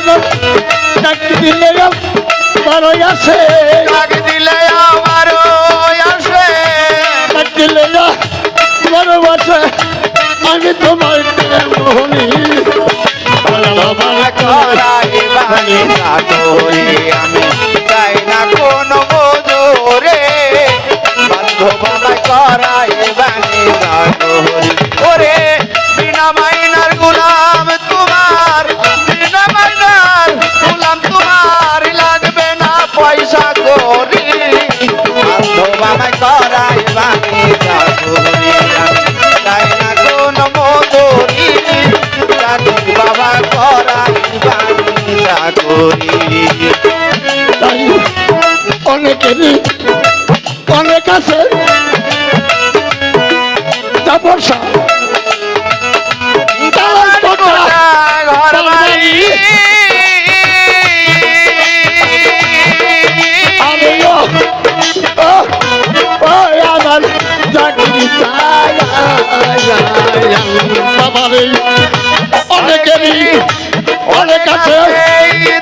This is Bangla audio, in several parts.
বাদল ডাক দিলে আমারও আসে, ডাক দিলে আমারও আসে, ডাক দিলে আমারও আসে, আমি তোমার মনি করাই বাণী সাগরে আমি চাই না কোনো মজুরে, বান্ধব আমায় করাই বাণী সাগরে। ওরে বিনা মাইনার গোলাম তোমার, বিনা মাইনার গোলাম তোমার, লাগবে না পয়সা করি, বান্ধব আমায় করাই বাণী সাগরে আমি চাই না কোনো মজুরি, বাবা করাই বাণী সাগরে। তাই অনেকেরই অনেক আছে তাপসা ঘর বাড়ি আমার চাকরি বাবারে অনেকেরই অনেক আছে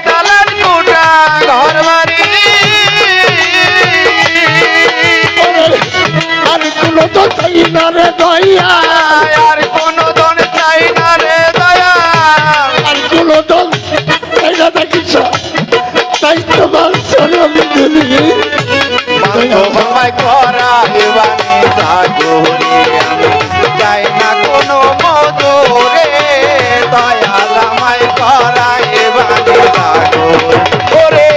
দালান কোটা ঘর বাড়ি, আর কোনো তো চাই না রে দয়া, আর কোনো দন চাই না রে দয়া, আর কোনো তো চাই না দেখিস তাই তোমার চরণে দিলি বান্ধবাই করাই বাণী সাগরে আমি চাই না কোনো মজুরে, দয়াল আমায় করাই বাণী সাগরে। ওরে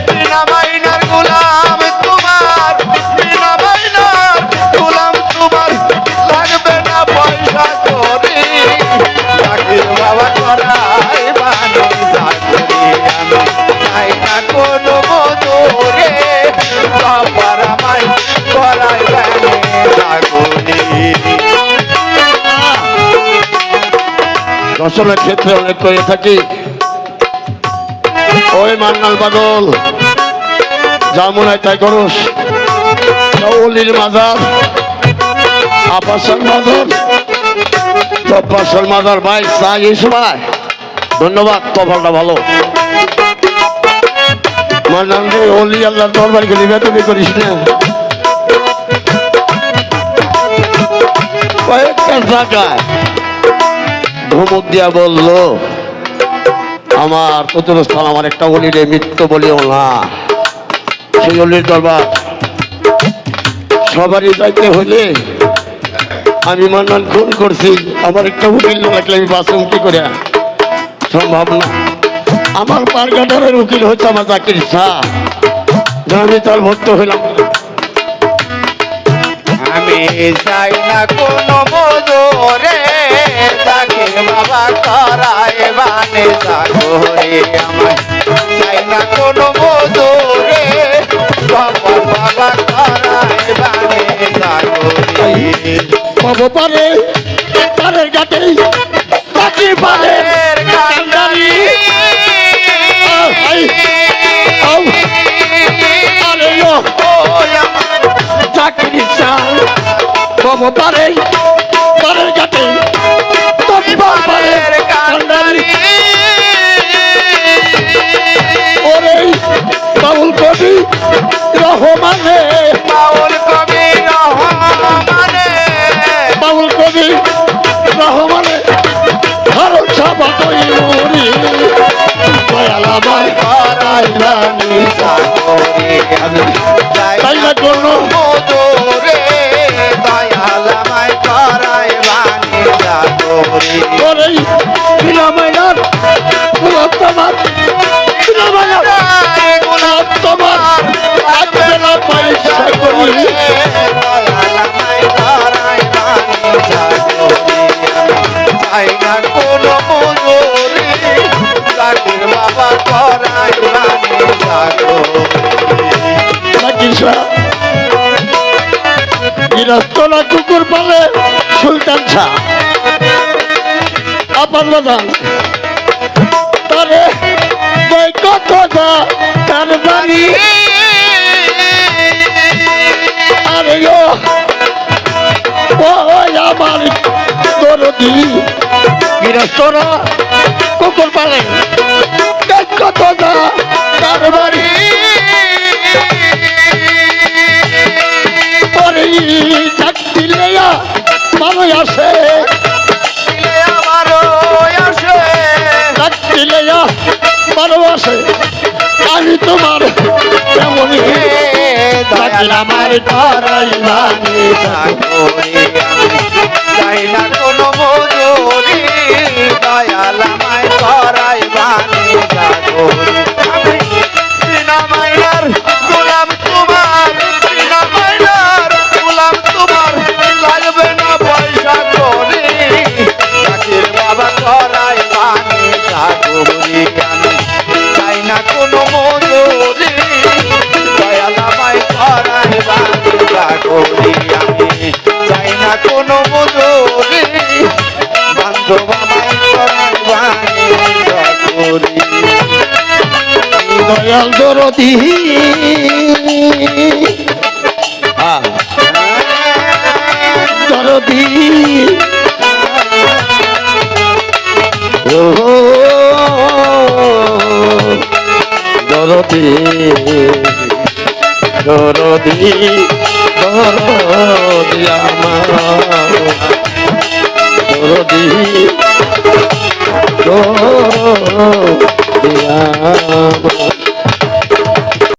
বিনা মাইনার গোলাম তোমার, বিনা মাইনার গোলাম তোমার, লাগবে না পয়সা করি, চাকরির বাবা করাই বাণী সাগরে আমি চাই না কোনো মজুরে, বাবার আমায় করাই বাণী সাগরে। রসনের ক্ষেত্রে অনেক করে থাকি ওই মান্নাল বাদল যা মনে হয় তাই করস, অলির মাজার আপাসার মাজার তপাসার মাজার ভাই চা এই সময় ধন্যবাদ, কপালটা ভালো। মান্নাল রে অলি আল্লাহ দরবার গেলি বেতনি করিস না, কয়েকটা জায়গায় ধমক দিয়া বললো আমার চতুরস্থান আমার একটা অলিরে মৃত্যু বলিও না, সেই অলির দরবার সবারই যাইতে হলে আমি মান্নান খুন করছি, আমার একটা উকিল না লাগলে আমি বাঁচুম কি করে, সম্ভব না। আমার পারগাটারের উকিল হচ্ছে আমার জাকির শাহ, আমি তার ভক্ত হইলাম। আমি চাই না কোনো মজুরে, তাকে বাবা করায় বাণী সাগরে আমার চাই না কোনো মজুরে, বাবা করায় বাণী সাগরে। বাবু পারে পারের ঘাটে পাখি পারের কান্ডারি চাকরি চাল বাবু পারে পারের ঘাটে পারের কান্ডারি ওরে বাউল কবি রহমানে, বাউল কবি রহমানে, বাউল কবি রহমানে ভারত সাবাতই মরি দয়াল আমার করাই বাণী সাগরে আমি চাই না কোনো মজুরে, দয়াল আমায় করাই বাণী সাগরে। ওরে বিনা মাইনার গোলাপ তোমার, বিনা মাইনার গোলাপ তোমার লাগবে না পয়সা করি, দয়াল আমায় করাই বাণী সাগরে আমি চাই না কোনো মজুরি, চাকরির বাবা করাই বাণী সাগরে। গৃহস্থরা কুকুর পালে সুলতান শাহ আপার বাদান তারে কত তার বাড়ি আরে ও আমার দরদি গৃহস্থরা কুকুর পালে ভালোবাসে আমি তোমার এমনই দয়াল আমার করাই বাণী চাকরি চাই না কোনো মজুরি দয়াল আমায় করাই বাণী চাকরি আমি বিনা মাইনার গোলাম তোমার বিনা মাইনার গোলাম তোমার লাগবে না পয়সা করি চাকরির বাবা করাই বাণী চাকরি আমি চাই না কোনো মজুরি দয়াল আমায় করাই বাণী চাকরি আমি চাই না কোনো মজুরি বান্ধব আমায় করাই বাণী চাকরি দয়াল দরদি দরদি ও দরদি দরদি দরদি আমার দরদি দরদি